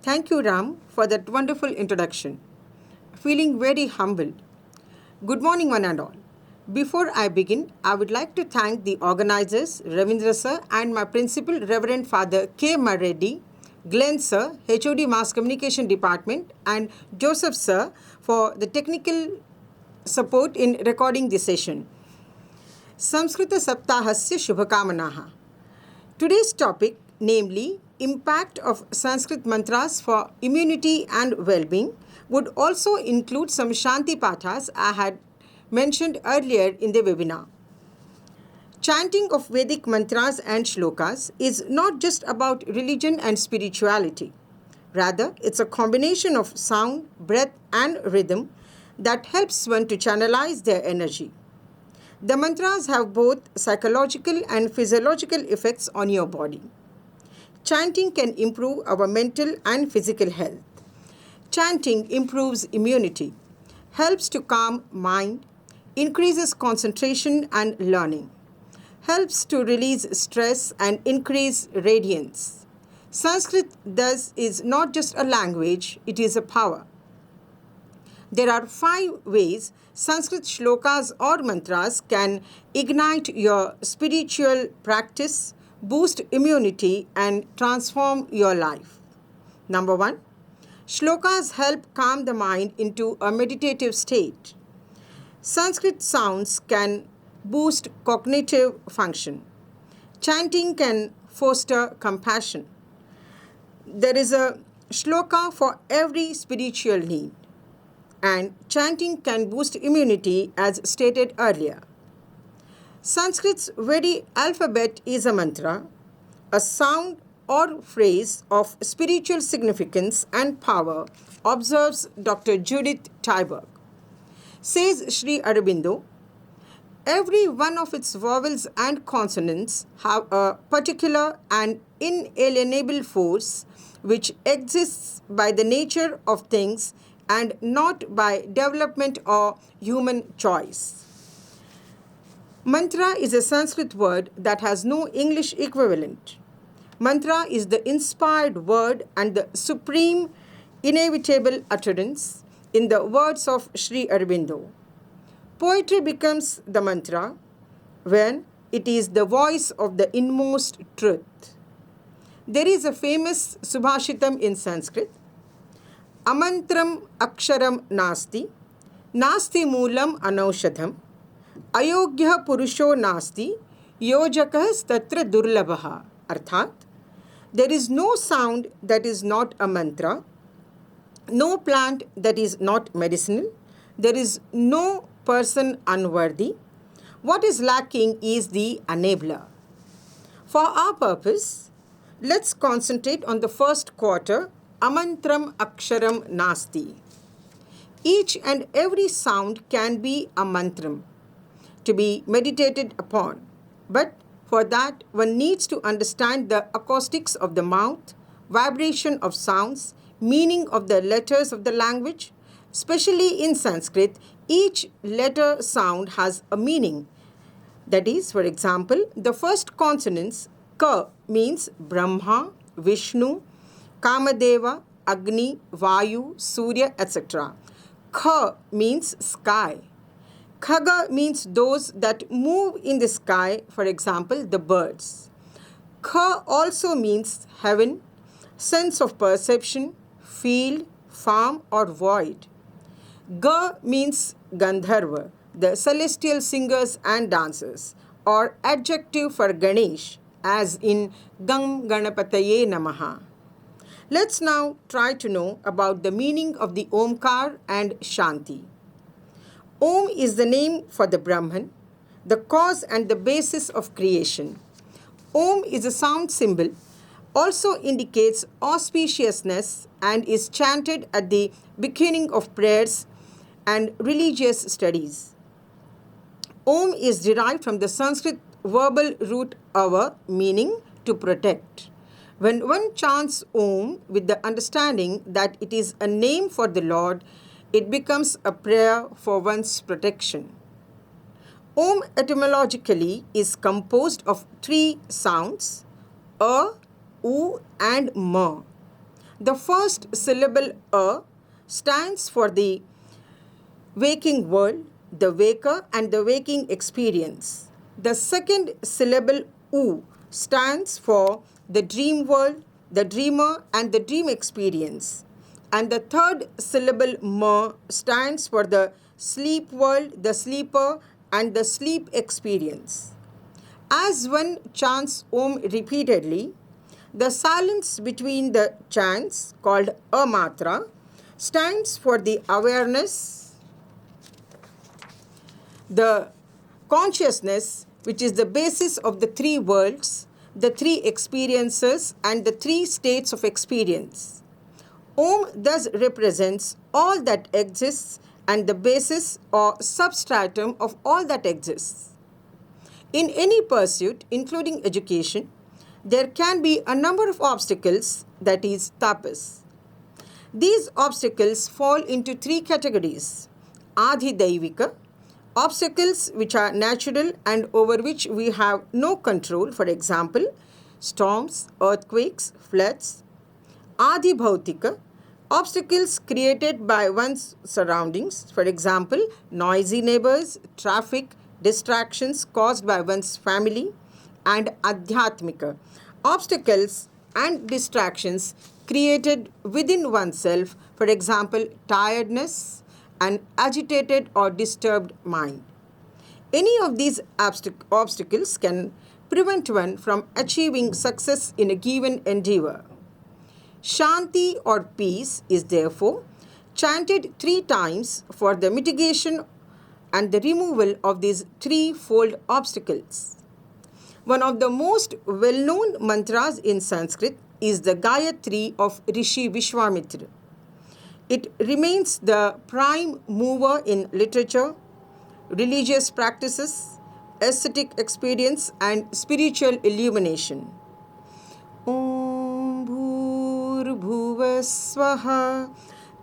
Thank you, Ram, for that wonderful introduction. Feeling very humbled. Good morning, one and all. Before I begin, I would like to thank the organizers, Ravindra sir, and my principal, Reverend Father K. Mareddy, Glenn sir, HOD Mass Communication Department, and Joseph sir for the technical support in recording this session. Samskrita Saptahasya Shubhakamanaha. Today's topic, namely impact of Sanskrit mantras for immunity and well-being, would also include some Shanti Pathas I had mentioned earlier in the webinar. Chanting of Vedic mantras and shlokas is not just about religion and spirituality. Rather, it's a combination of sound, breath, and rhythm that helps one to channelize their energy. The mantras have both psychological and physiological effects on your body. Chanting can improve our mental and physical health. Chanting improves immunity, helps to calm mind, increases concentration and learning, helps to release stress and increase radiance. Sanskrit thus is not just a language, it is a power. There are 5 ways Sanskrit shlokas or mantras can ignite your spiritual practice, boost immunity, and transform your life. Number 1. Shlokas help calm the mind into a meditative state. Sanskrit sounds can boost cognitive function. Chanting can foster compassion. There is a shloka for every spiritual need. And chanting can boost immunity as stated earlier. Sanskrit's very alphabet is a mantra, a sound or phrase of spiritual significance and power, observes Dr. Judith Tyberg. Says Sri Aurobindo, every one of its vowels and consonants have a particular and inalienable force which exists by the nature of things and not by development or human choice. Mantra is a Sanskrit word that has no English equivalent. Mantra is the inspired word and the supreme inevitable utterance, in the words of Sri Aurobindo. Poetry becomes the mantra when it is the voice of the inmost truth. There is a famous Subhashitam in Sanskrit. Amantram aksharam nasti, nasti moolam anaushadham, ayogya purusho nasti, yojakas tatra durlabha. Arthat, there is no sound that is not a mantra, no plant that is not medicinal, there is no person unworthy. What is lacking is the enabler. For our purpose, let's concentrate on the first quarter, Amantram aksharam nasti. Each and every sound can be a mantram to be meditated upon. But for that, one needs to understand the acoustics of the mouth, vibration of sounds, meaning of the letters of the language. Especially in Sanskrit, each letter sound has a meaning. That is, for example, the first consonants, Ka means Brahma, Vishnu, Kamadeva, Agni, Vayu, Surya, etc. Kha means sky. Khaga means those that move in the sky, for example, the birds. Kha also means heaven, sense of perception, field, farm, or void. Ga means Gandharva, the celestial singers and dancers, or adjective for Ganesh, as in Gam Ganapataye Namaha. Let's now try to know about the meaning of the Omkar and Shanti. Om is the name for the Brahman, the cause and the basis of creation. Om is a sound symbol, also indicates auspiciousness and is chanted at the beginning of prayers and religious studies. Om is derived from the Sanskrit verbal root ava, meaning to protect. When one chants Om with the understanding that it is a name for the Lord, it becomes a prayer for one's protection. Om etymologically is composed of 3 sounds, a, u, and ma. The first syllable A stands for the waking world, the waker, and the waking experience. The second syllable U stands for the dream world, the dreamer, and the dream experience. And the third syllable M stands for the sleep world, the sleeper, and the sleep experience. As one chants Om repeatedly, the silence between the chants, called a matra, stands for the awareness, the consciousness, which is the basis of the three worlds, the three experiences, and the three states of experience. Om thus represents all that exists and the basis or substratum of all that exists. In any pursuit, including education, there can be a number of obstacles, that is, tapas. These obstacles fall into three categories: Adhidaivika, obstacles which are natural and over which we have no control, for example, storms, earthquakes, floods. Adhibhautika, obstacles created by one's surroundings, for example, noisy neighbors, traffic, distractions caused by one's family. And Adhyatmika, obstacles and distractions created within oneself, for example, tiredness, an agitated or disturbed mind. Any of these obstacles can prevent one from achieving success in a given endeavor. Shanti or peace is therefore chanted 3 times for the mitigation and the removal of these threefold obstacles. One of the most well-known mantras in Sanskrit is the Gayatri of Rishi Vishwamitra. It remains the prime mover in literature, religious practices, aesthetic experience, and spiritual illumination. Om Bhur Swaha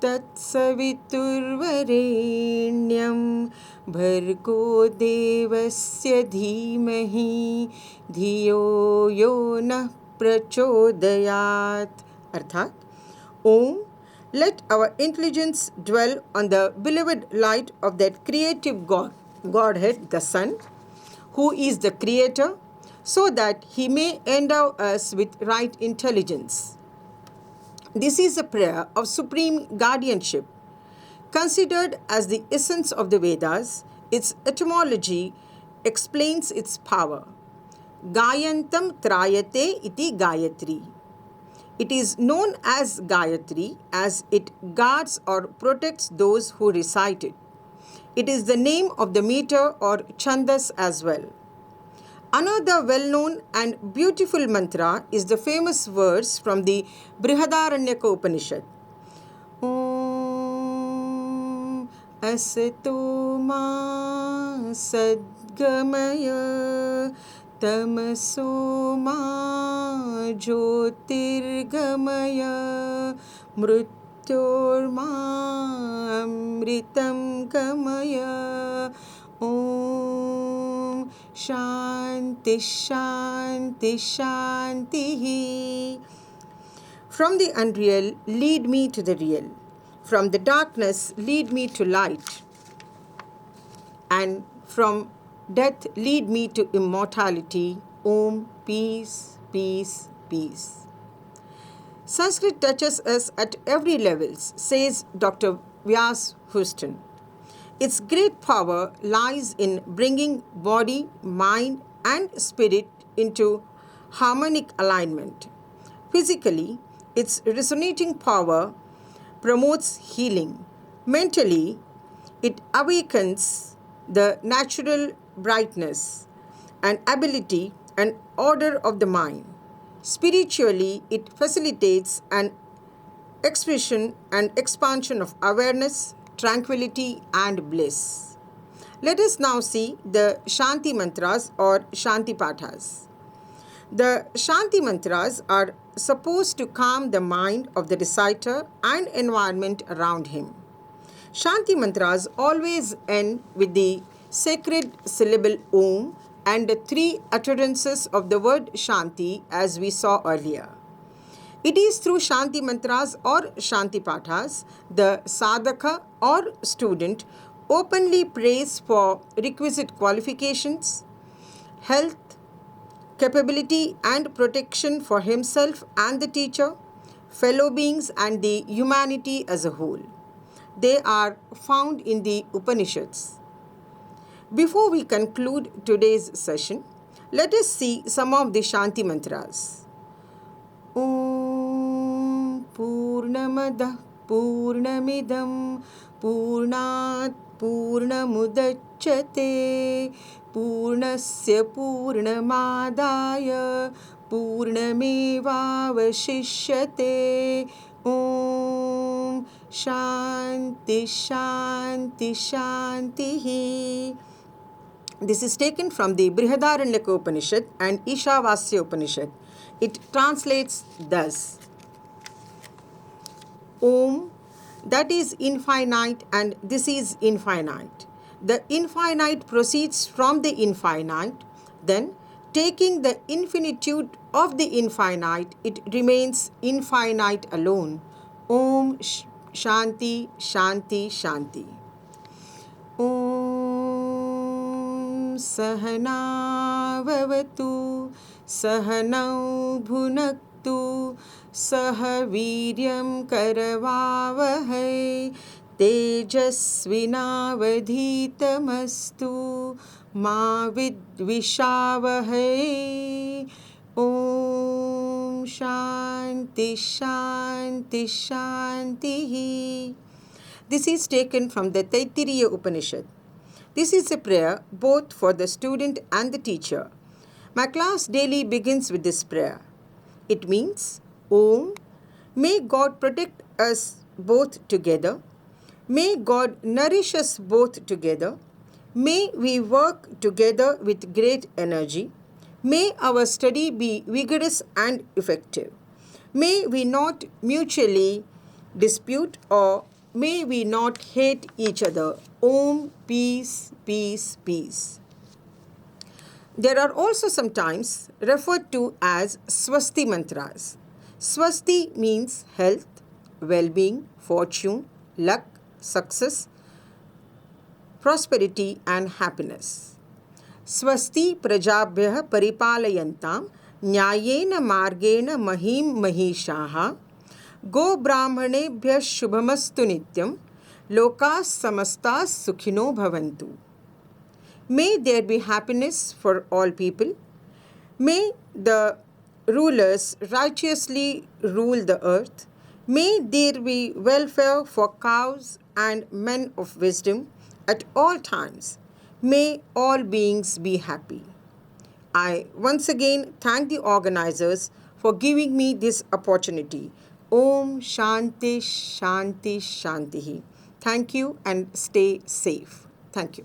Tatsaviturvarenyam Bhargo Devasya Dhimahi Dhiyo Yo Nah Prachodayat. Arthat, Om, let our intelligence dwell on the beloved light of that creative Godhead, the Sun, who is the Creator, so that He may endow us with right intelligence. This is a prayer of supreme guardianship. Considered as the essence of the Vedas, its etymology explains its power. Gayantam trayate iti Gayatri. It is known as Gayatri as it guards or protects those who recite it. It is the name of the meter or chandas as well. Another well-known and beautiful mantra is the famous verse from the Brihadaranyaka Upanishad. Om Asato Ma Sadgamaya Tamaso Ma Jyotirgamaya Mrityorma Amritam Gamaya. Om Shanti Shanti Shanti. From the unreal, lead me to the real. From the darkness, lead me to light. And from death, lead me to immortality. Om, peace, peace, peace. Sanskrit touches us at every level, says Dr. Vyas Houston. Its great power lies in bringing body, mind, and spirit into harmonic alignment. Physically, its resonating power promotes healing. Mentally, it awakens the natural brightness and ability and order of the mind. Spiritually, it facilitates an expression and expansion of awareness, tranquility, and bliss. Let us now see the Shanti mantras or Shanti pathas. The Shanti mantras are supposed to calm the mind of the reciter and environment around him. Shanti mantras always end with the sacred syllable Om and the 3 utterances of the word Shanti, as we saw earlier. It is through Shanti mantras or Shanti pathas the sadhaka or student openly prays for requisite qualifications, health, capability and protection for himself and the teacher, fellow beings and the humanity as a whole. They are found in the Upanishads. Before we conclude today's session, let us see some of the Shanti mantras. Om Purnamadah Purnamidam Purnat Purnamudachyate Purnasya Purnamadaya Purnamevavashishyate. Om Shanti Shanti Shanti. This is taken from the Brihadaranyaka Upanishad and Ishavasya Upanishad. It translates thus: Om, that is infinite and this is infinite. The infinite proceeds from the infinite, then taking the infinitude of the infinite, it remains infinite alone. Om Shanti Shanti Shanti. Om Sahana Vavatu Sahanau Bhunaktu Saha Viryam Karavavahai Tejasvinavadhitamastu Ma Vidvishavahai. Om Shanti Shanti Shanti. This is taken from the Taittiriya Upanishad. This is a prayer both for the student and the teacher. My class daily begins with this prayer. It means, Om, may God protect us both together. May God nourish us both together. May we work together with great energy. May our study be vigorous and effective. May we not mutually dispute or may we not hate each other. Om, peace, peace, peace. There are also sometimes referred to as Swasti mantras. Swasti means health, well-being, fortune, luck, success, prosperity and happiness. Swasti prajabhyah paripalayantam nyayena margena mahim mahishaha go brahmanebhyah shubhamastu nityam lokas samastas sukhino bhavantu. May there be happiness for all people. May the rulers righteously rule the earth. May there be welfare for cows and men of wisdom at all times. May all beings be happy. I once again thank the organizers for giving me this opportunity. Om Shanti Shanti Shanti. Thank you and stay safe. Thank you.